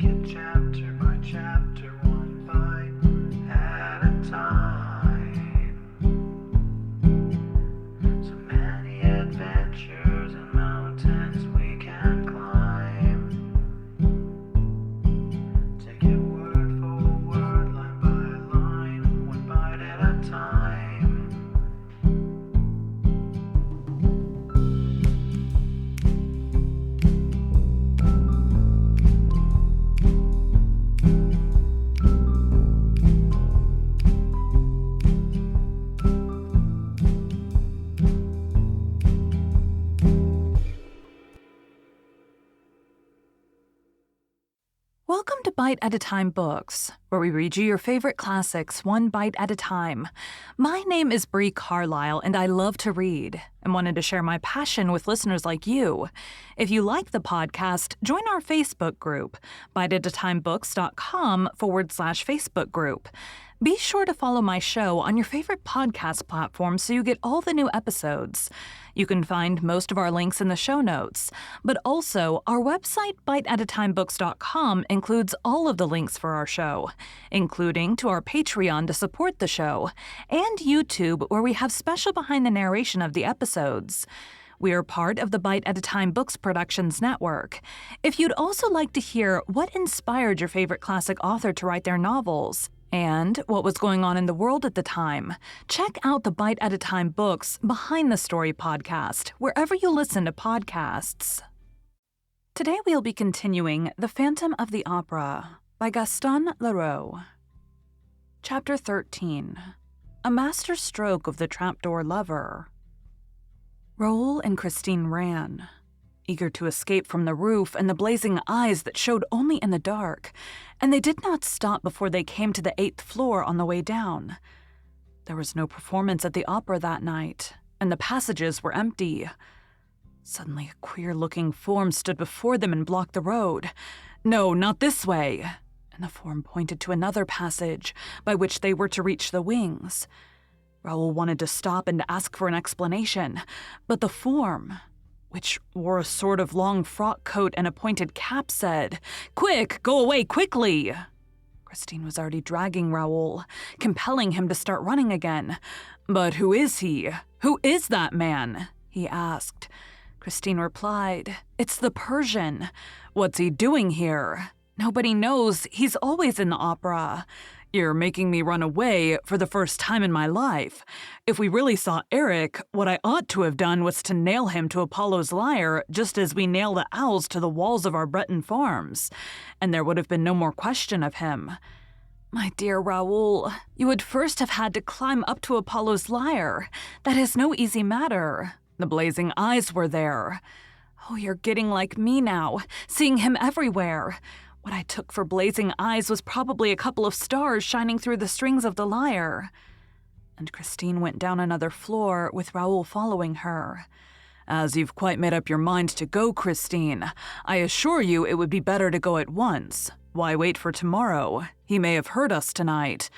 it chapter by chapter, one bite at a time. So many adventures and mountains we can climb. Take it word for word, line by line, one bite at a time. Welcome to Bite at a Time Books, where we read you your favorite classics one bite at a time. My name is Bree Carlisle, and I love to read and wanted to share my passion with listeners like you. If you like the podcast, join our Facebook group, biteatatimebooks.com/Facebook group. Be sure to follow my show on your favorite podcast platform so you get all the new episodes. You can find most of our links in the show notes, but also our website, biteatatimebooks.com, includes all of the links for our show, including to our Patreon to support the show, and YouTube, where we have special behind the narration of the episodes. We are part of the Bite at a Time Books Productions Network. If you'd also like to hear what inspired your favorite classic author to write their novels, and what was going on in the world at the time, check out the Bite at a Time Books Behind the Story podcast, wherever you listen to podcasts. Today we'll be continuing The Phantom of the Opera by Gaston Leroux. Chapter 13. A Master Stroke of the Trapdoor Lover. Raoul and Christine ran, eager to escape from the roof and the blazing eyes that showed only in the dark, and they did not stop before they came to the 8th floor on the way down. There was no performance at the opera that night, and the passages were empty. Suddenly, a queer-looking form stood before them and blocked the road. "No, not this way!" And the form pointed to another passage, by which they were to reach the wings. Raoul wanted to stop and ask for an explanation, but the form, which wore a sort of long frock coat and a pointed cap, said, "Quick, go away quickly!" Christine was already dragging Raoul, compelling him to start running again. "But who is he? Who is that man?" he asked. Christine replied, "It's the Persian. What's he doing here? Nobody knows. He's always in the opera. You're making me run away for the first time in my life. If we really saw Eric, what I ought to have done was to nail him to Apollo's lyre, just as we nail the owls to the walls of our Breton farms, and there would have been no more question of him." "My dear Raoul, you would first have had to climb up to Apollo's lyre. That is no easy matter. The blazing eyes were there. Oh, you're getting like me now, seeing him everywhere. What I took for blazing eyes was probably a couple of stars shining through the strings of the lyre." And Christine went down another floor, with Raoul following her. "As you've quite made up your mind to go, Christine, I assure you it would be better to go at once. Why wait for tomorrow? He may have heard us tonight."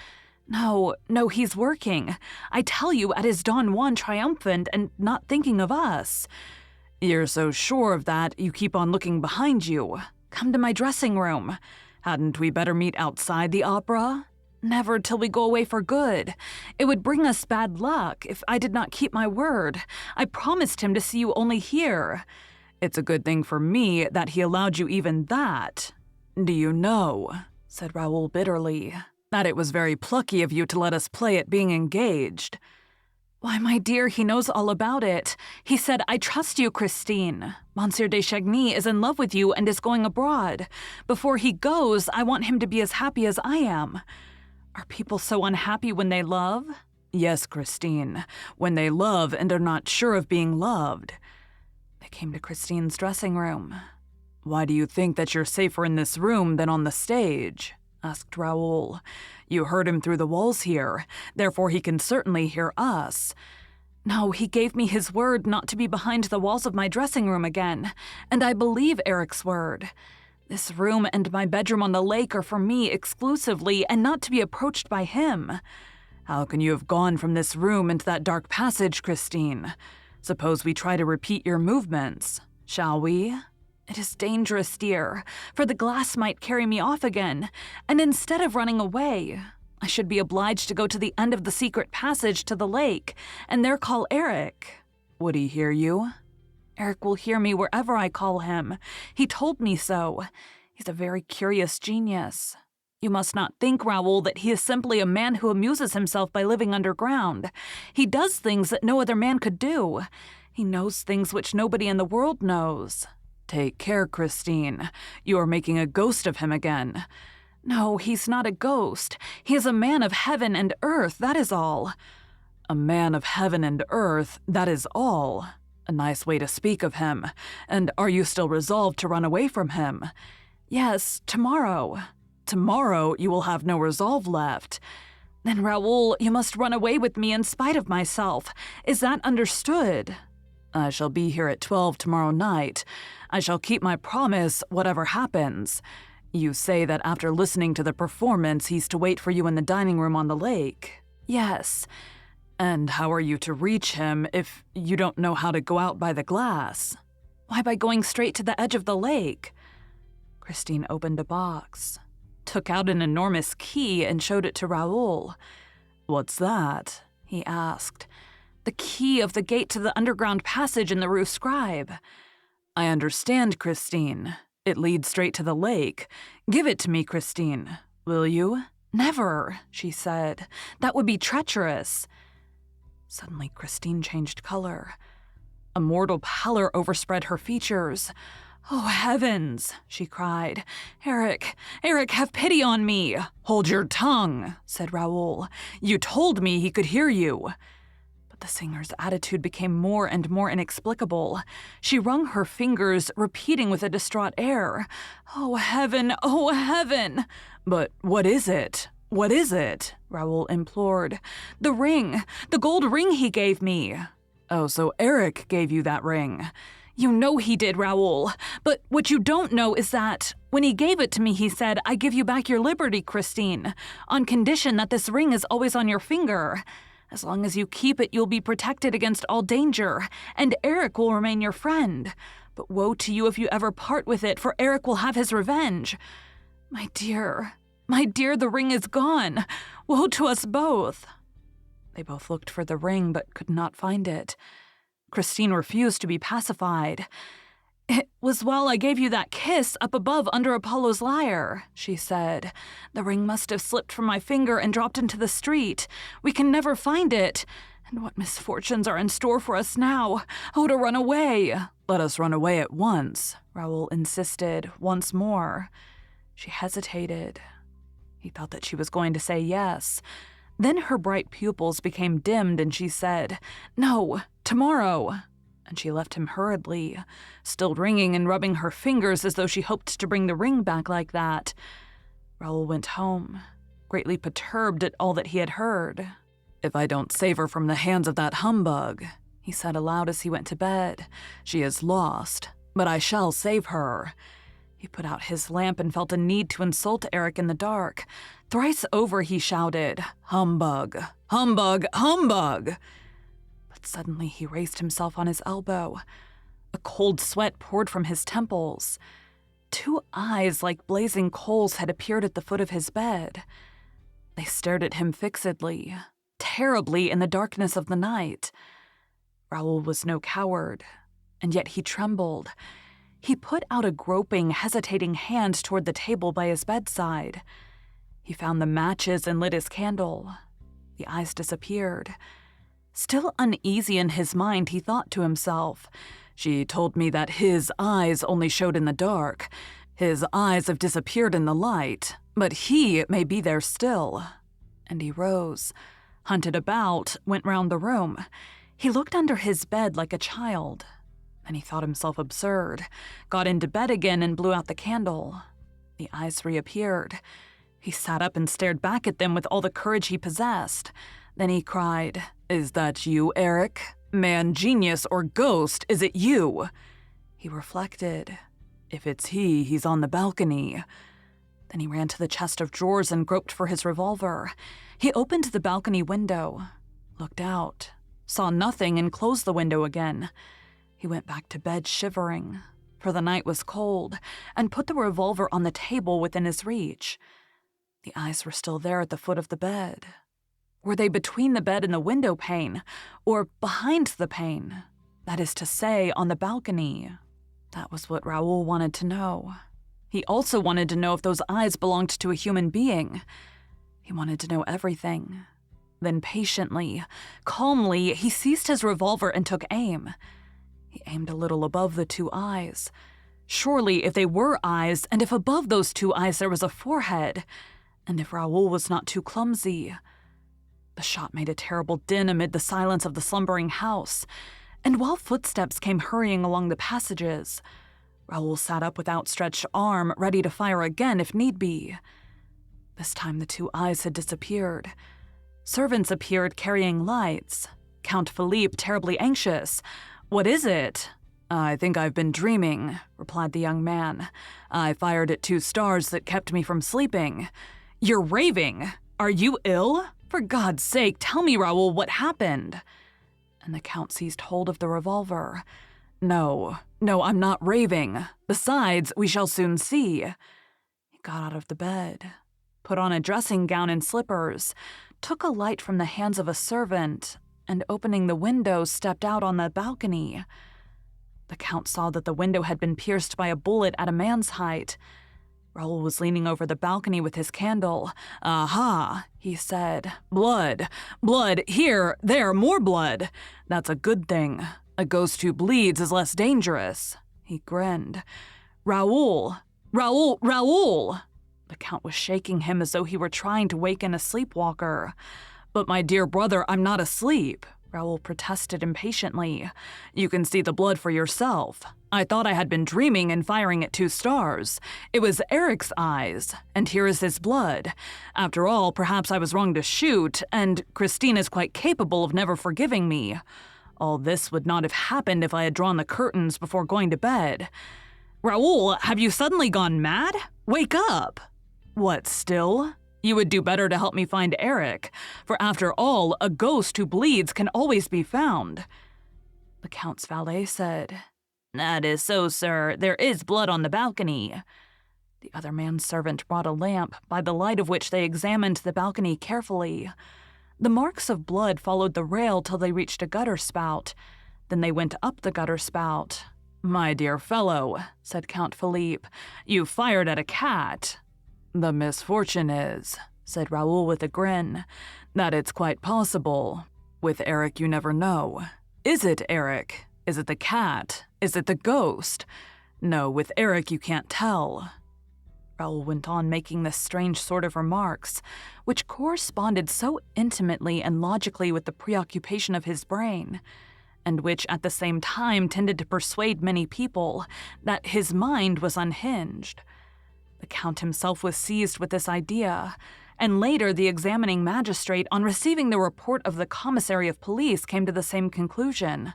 No, he's working. I tell you, at his Don Juan triumphant and not thinking of us." "You're so sure of that, you keep on looking behind you. Come to my dressing room. Hadn't we better meet outside the opera?" "Never till we go away for good. It would bring us bad luck if I did not keep my word. I promised him to see you only here." "It's a good thing for me that he allowed you even that. Do you know," said Raoul bitterly, "that it was very plucky of you to let us play at being engaged?" "Why, my dear, he knows all about it. He said, 'I trust you, Christine. Monsieur de Chagny is in love with you and is going abroad. Before he goes, I want him to be as happy as I am.' Are people so unhappy when they love?" "Yes, Christine, when they love and are not sure of being loved." They came to Christine's dressing room. "Why do you think that you're safer in this room than on the stage?" asked Raoul. "You heard him through the walls here, therefore he can certainly hear us." "No, he gave me his word not to be behind the walls of my dressing room again, and I believe Eric's word. This room and my bedroom on the lake are for me exclusively and not to be approached by him." "How can you have gone from this room into that dark passage, Christine? Suppose we try to repeat your movements, shall we?" It is dangerous, dear, for the glass might carry me off again, and instead of running away, I should be obliged to go to the end of the secret passage to the lake, and there call Eric. Would he hear you? Eric will hear me wherever I call him. He told me so. He's a very curious genius. You must not think, Raoul, that he is simply a man who amuses himself by living underground. He does things that no other man could do. He knows things which nobody in the world knows. Take care, Christine. You are making a ghost of him again. No, he's not a ghost. He is a man of heaven and earth, that is all. A man of heaven and earth, that is all. A nice way to speak of him. And are you still resolved to run away from him? Yes, tomorrow. Tomorrow you will have no resolve left. Then, Raoul, you must run away with me in spite of myself. Is that understood? I shall be here at 12 tomorrow night. I shall keep my promise, whatever happens. You say that after listening to the performance, he's to wait for you in the dining room on the lake. Yes. And how are you to reach him if you don't know how to go out by the glass? Why, by going straight to the edge of the lake. Christine opened a box, took out an enormous key, and showed it to Raoul. What's that? He asked. The key of the gate to the underground passage in the Rue Scribe. I understand, Christine. It leads straight to the lake. Give it to me, Christine. Will you? Never, she said. That would be treacherous. Suddenly, Christine changed color. A mortal pallor overspread her features. Oh, heavens, she cried. Eric, have pity on me. Hold your tongue, said Raoul. You told me he could hear you. But the singer's attitude became more and more inexplicable. She wrung her fingers, repeating with a distraught air, Oh, heaven, oh, heaven. But what is it? What is it? Raoul implored. The ring, the gold ring he gave me. Oh, so Eric gave you that ring. You know he did, Raoul. But what you don't know is that when he gave it to me, he said, I give you back your liberty, Christine, on condition that this ring is always on your finger. As long as you keep it, you'll be protected against all danger, and Eric will remain your friend. But woe to you if you ever part with it, for Eric will have his revenge. My dear, the ring is gone. Woe to us both. They both looked for the ring, but could not find it. Christine refused to be pacified. It was while I gave you that kiss up above under Apollo's lyre, she said. The ring must have slipped from my finger and dropped into the street. We can never find it. And what misfortunes are in store for us now? Oh, to run away. Let us run away at once, Raoul insisted once more. She hesitated. He thought that she was going to say yes. Then her bright pupils became dimmed and she said, No, tomorrow. And she left him hurriedly, still ringing and rubbing her fingers as though she hoped to bring the ring back like that. Raoul went home, greatly perturbed at all that he had heard. If I don't save her from the hands of that humbug, he said aloud as he went to bed, she is lost, but I shall save her. He put out his lamp and felt a need to insult Eric in the dark. Thrice over he shouted, Humbug! Humbug! Humbug! But suddenly he raised himself on his elbow. A cold sweat poured from his temples. Two eyes like blazing coals had appeared at the foot of his bed. They stared at him fixedly, terribly in the darkness of the night. Raoul was no coward, and yet he trembled. He put out a groping, hesitating hand toward the table by his bedside. He found the matches and lit his candle. The eyes disappeared. Still uneasy in his mind, he thought to himself, She told me that his eyes only showed in the dark. His eyes have disappeared in the light, but he may be there still. And he rose, hunted about, went round the room. He looked under his bed like a child. Then he thought himself absurd, got into bed again and blew out the candle. The eyes reappeared. He sat up and stared back at them with all the courage he possessed. Then he cried, Is that you, Eric? Man, genius, or ghost, is it you? He reflected. If it's he, he's on the balcony. Then he ran to the chest of drawers and groped for his revolver. He opened the balcony window, looked out, saw nothing, and closed the window again. He went back to bed shivering, for the night was cold, and put the revolver on the table within his reach. The eyes were still there at the foot of the bed. Were they between the bed and the window pane, or behind the pane? That is to say, on the balcony. That was what Raoul wanted to know. He also wanted to know if those eyes belonged to a human being. He wanted to know everything. Then patiently, calmly, he seized his revolver and took aim. He aimed a little above the two eyes. Surely, if they were eyes, and if above those two eyes there was a forehead, and if Raoul was not too clumsy. The shot made a terrible din amid the silence of the slumbering house, and while footsteps came hurrying along the passages, Raoul sat up with outstretched arm, ready to fire again if need be. This time the two eyes had disappeared. Servants appeared carrying lights. Count Philippe, terribly anxious. "What is it?" "I think I've been dreaming," replied the young man. "I fired at 2 stars that kept me from sleeping." "You're raving! Are you ill? For God's sake, tell me, Raoul, what happened?" And the Count seized hold of the revolver. No, I'm not raving. Besides, we shall soon see." He got out of the bed, put on a dressing gown and slippers, took a light from the hands of a servant, and opening the window, stepped out on the balcony. The Count saw that the window had been pierced by a bullet at a man's height. Raoul was leaning over the balcony with his candle. "Aha," he said. Blood, here, there, more blood. That's a good thing. A ghost who bleeds is less dangerous." He grinned. Raoul! The Count was shaking him as though he were trying to waken a sleepwalker. "But my dear brother, I'm not asleep," Raoul protested impatiently. "You can see the blood for yourself. I thought I had been dreaming and firing at 2 stars. It was Eric's eyes, and here is his blood. After all, perhaps I was wrong to shoot, and Christine is quite capable of never forgiving me. All this would not have happened if I had drawn the curtains before going to bed. Raoul, have you suddenly gone mad? Wake up!" "What, still? You would do better to help me find Eric, for after all, a ghost who bleeds can always be found." The Count's valet said, "That is so, sir. There is blood on the balcony." The other man's servant brought a lamp, by the light of which they examined the balcony carefully. The marks of blood followed the rail till they reached a gutter spout. Then they went up the gutter spout. "My dear fellow," said Count Philippe, "you fired at a cat." "The misfortune is," said Raoul with a grin, "that it's quite possible. With Eric you never know. Is it Eric? Is it the cat? Is it the ghost? No, with Eric you can't tell." Raoul went on making this strange sort of remarks, which corresponded so intimately and logically with the preoccupation of his brain, and which at the same time tended to persuade many people that his mind was unhinged. The Count himself was seized with this idea, and later the examining magistrate, on receiving the report of the commissary of police, came to the same conclusion.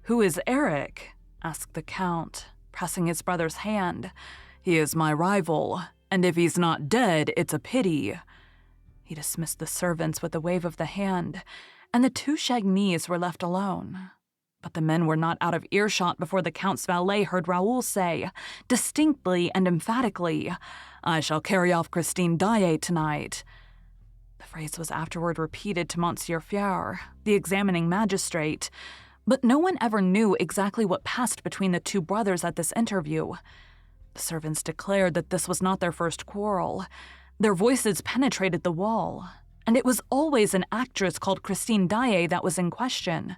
"Who is Eric?" asked the Count, pressing his brother's hand. "He is my rival, and if he's not dead, it's a pity." He dismissed the servants with a wave of the hand, and the 2 Chagnys were left alone. But the men were not out of earshot before the Count's valet heard Raoul say, distinctly and emphatically, "I shall carry off Christine Daae tonight." The phrase was afterward repeated to Monsieur Fier, the examining magistrate, but no one ever knew exactly what passed between the 2 brothers at this interview. The servants declared that this was not their first quarrel. Their voices penetrated the wall, and it was always an actress called Christine Daae that was in question.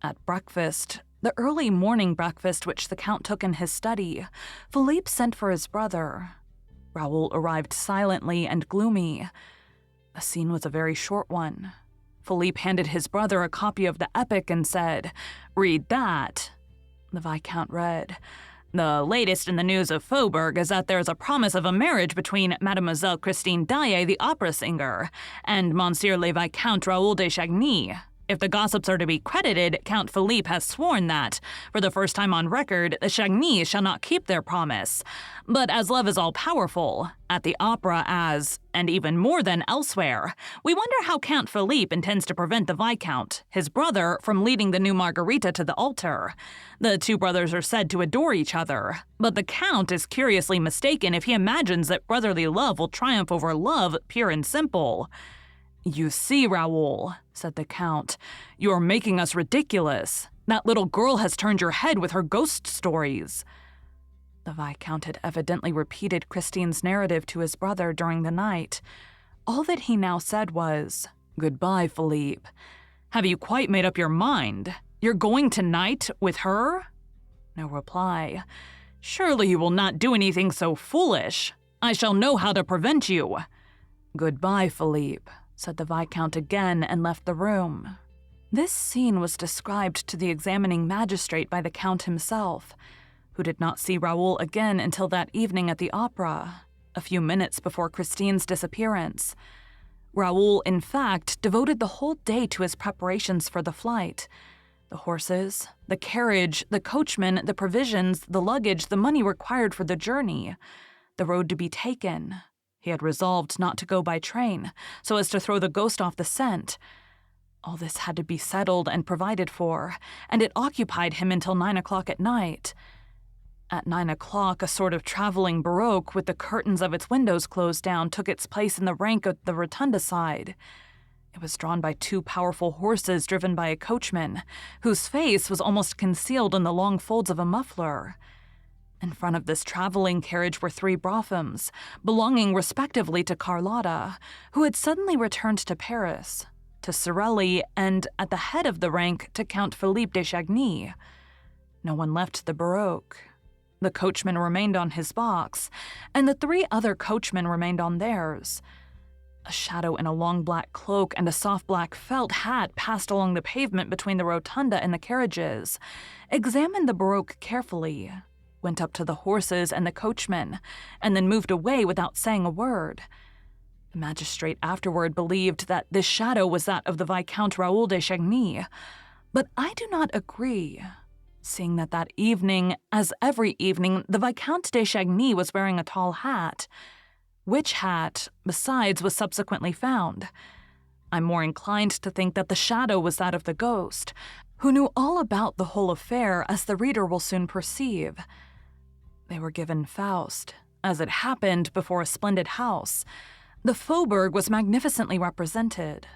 At breakfast, the early morning breakfast which the Count took in his study, Philippe sent for his brother. Raoul arrived silently and gloomy. The scene was a very short one. Philippe handed his brother a copy of the Epic and said, "Read that." The Viscount read, "The latest in the news of Faubourg is that there is a promise of a marriage between Mademoiselle Christine Daae, the opera singer, and Monsieur le Viscount Raoul de Chagny. If the gossips are to be credited, Count Philippe has sworn that, for the first time on record, the Chagny shall not keep their promise. But as love is all-powerful, at the opera as, and even more than elsewhere, we wonder how Count Philippe intends to prevent the Viscount, his brother, from leading the new Margarita to the altar. The two brothers are said to adore each other, but the Count is curiously mistaken if he imagines that brotherly love will triumph over love pure and simple. "You see, Raoul," said the Count, "you're making us ridiculous. That little girl has turned your head with her ghost stories." The Viscount had evidently repeated Christine's narrative to his brother during the night. All that he now said was, "Goodbye, Philippe. Have you quite made up your mind? You're going tonight with her?" No reply. "Surely you will not do anything so foolish. I shall know how to prevent you." "Goodbye, Philippe," said the Viscount again and left the room. This scene was described to the examining magistrate by the Count himself, who did not see Raoul again until that evening at the opera, a few minutes before Christine's disappearance. Raoul, in fact, devoted the whole day to his preparations for the flight. The horses, the carriage, the coachman, the provisions, the luggage, the money required for the journey, the road to be taken. He had resolved not to go by train, so as to throw the ghost off the scent. All this had to be settled and provided for, and it occupied him until 9 o'clock at night. At 9 o'clock, a sort of traveling barouche with the curtains of its windows closed down took its place in the rank at the rotunda side. It was drawn by two powerful horses driven by a coachman, whose face was almost concealed in the long folds of a muffler. In front of this traveling carriage were 3 broughams, belonging respectively to Carlotta, who had suddenly returned to Paris, to Sorelli, and, at the head of the rank, to Count Philippe de Chagny. No one left the barouche. The coachman remained on his box, and the 3 other coachmen remained on theirs. A shadow in a long black cloak and a soft black felt hat passed along the pavement between the rotunda and the carriages, examined the barouche carefully, went up to the horses and the coachman, and then moved away without saying a word. The magistrate afterward believed that this shadow was that of the Viscount Raoul de Chagny, but I do not agree, seeing that that evening, as every evening, the Viscount de Chagny was wearing a tall hat, which hat, besides, was subsequently found. I'm more inclined to think that the shadow was that of the ghost, who knew all about the whole affair, as the reader will soon perceive. They were given Faust, as it happened, before a splendid house. The Faubourg was magnificently represented,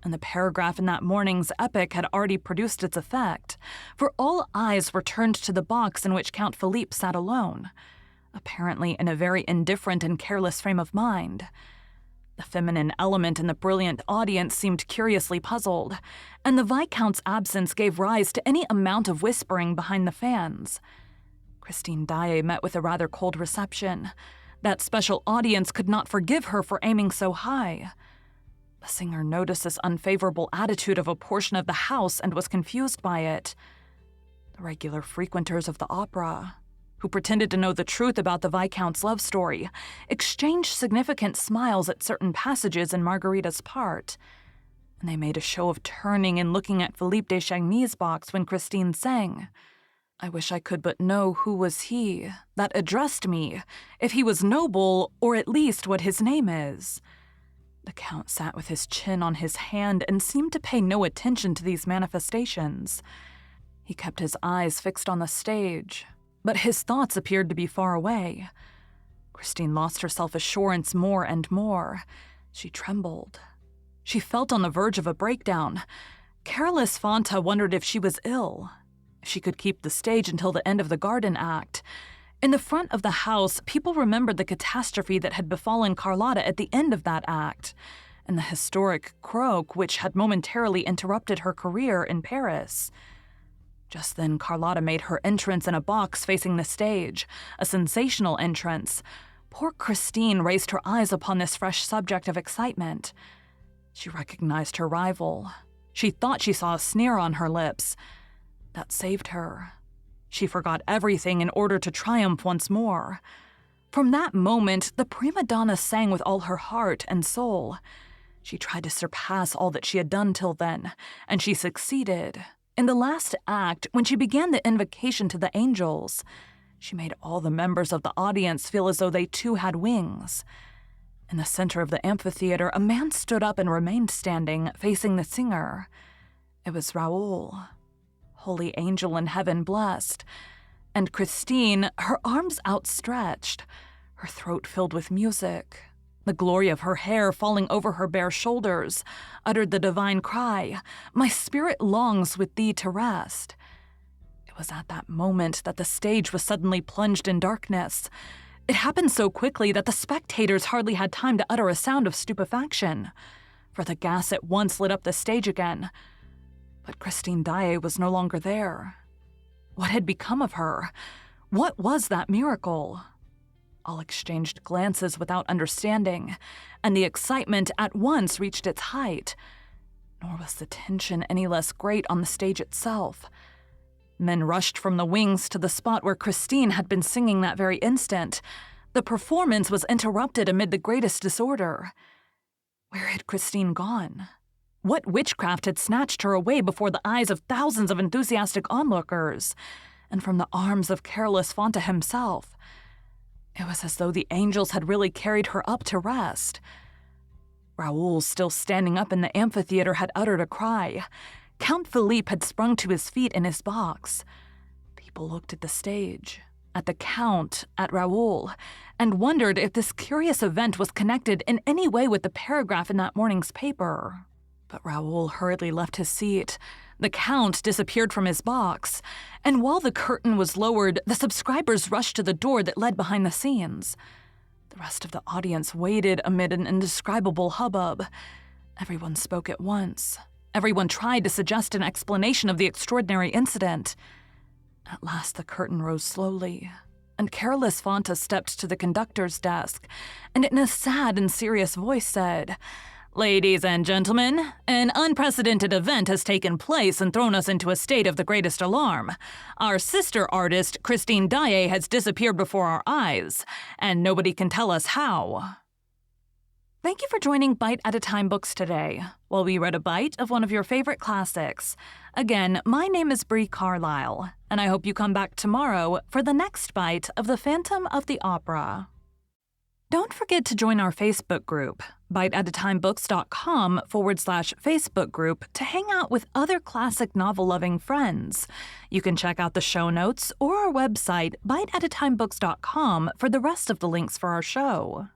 and the paragraph in that morning's epic had already produced its effect, for all eyes were turned to the box in which Count Philippe sat alone, apparently in a very indifferent and careless frame of mind. The feminine element in the brilliant audience seemed curiously puzzled, and the Viscount's absence gave rise to any amount of whispering behind the fans. Christine Daae met with a rather cold reception. That special audience could not forgive her for aiming so high. The singer noticed this unfavorable attitude of a portion of the house and was confused by it. The regular frequenters of the opera, who pretended to know the truth about the Viscount's love story, exchanged significant smiles at certain passages in Margarita's part, and they made a show of turning and looking at Philippe de Chagny's box when Christine sang. I wish I could but know who was he that addressed me, if he was noble, or at least what his name is. The Count sat with his chin on his hand and seemed to pay no attention to these manifestations. He kept his eyes fixed on the stage, but his thoughts appeared to be far away. Christine lost her self-assurance more and more. She trembled. She felt on the verge of a breakdown. Carolus Fanta wondered if she was ill, if she could keep the stage until the end of the garden act. In the front of the house, people remembered the catastrophe that had befallen Carlotta at the end of that act, and the historic croak which had momentarily interrupted her career in Paris. Just then, Carlotta made her entrance in a box facing the stage, a sensational entrance. Poor Christine raised her eyes upon this fresh subject of excitement. She recognized her rival. She thought she saw a sneer on her lips. That saved her. She forgot everything in order to triumph once more. From that moment, the prima donna sang with all her heart and soul. She tried to surpass all that she had done till then, and she succeeded. In the last act, when she began the invocation to the angels, she made all the members of the audience feel as though they too had wings. In the center of the amphitheater, a man stood up and remained standing, facing the singer. It was Raoul, holy angel in heaven blessed, and Christine, her arms outstretched, her throat filled with music. The glory of her hair falling over her bare shoulders uttered the divine cry, "My spirit longs with thee to rest." It was at that moment that the stage was suddenly plunged in darkness. It happened so quickly that the spectators hardly had time to utter a sound of stupefaction, for the gas at once lit up the stage again. But Christine Daae was no longer there. What had become of her? What was that miracle? All exchanged glances without understanding, and the excitement at once reached its height. Nor was the tension any less great on the stage itself. Men rushed from the wings to the spot where Christine had been singing that very instant. The performance was interrupted amid the greatest disorder. Where had Christine gone? What witchcraft had snatched her away before the eyes of thousands of enthusiastic onlookers, and from the arms of careless Fanta himself? It was as though the angels had really carried her up to rest. Raoul, still standing up in the amphitheater, had uttered a cry. Count Philippe had sprung to his feet in his box. People looked at the stage, at the Count, at Raoul, and wondered if this curious event was connected in any way with the paragraph in that morning's paper. But Raoul hurriedly left his seat. The Count disappeared from his box, and while the curtain was lowered, the subscribers rushed to the door that led behind the scenes. The rest of the audience waited amid an indescribable hubbub. Everyone spoke at once. Everyone tried to suggest an explanation of the extraordinary incident. At last the curtain rose slowly, and careless Fanta stepped to the conductor's desk, and in a sad and serious voice said, "Ladies and gentlemen, an unprecedented event has taken place and thrown us into a state of the greatest alarm. Our sister artist, Christine Daae, has disappeared before our eyes, and nobody can tell us how." Thank you for joining Bite at a Time Books today, while we read a bite of one of your favorite classics. Again, my name is Brie Carlisle, and I hope you come back tomorrow for the next bite of The Phantom of the Opera. Don't forget to join our Facebook group, biteatatimebooks.com/Facebook group, to hang out with other classic novel-loving friends. You can check out the show notes or our website, biteatatimebooks.com, for the rest of the links for our show.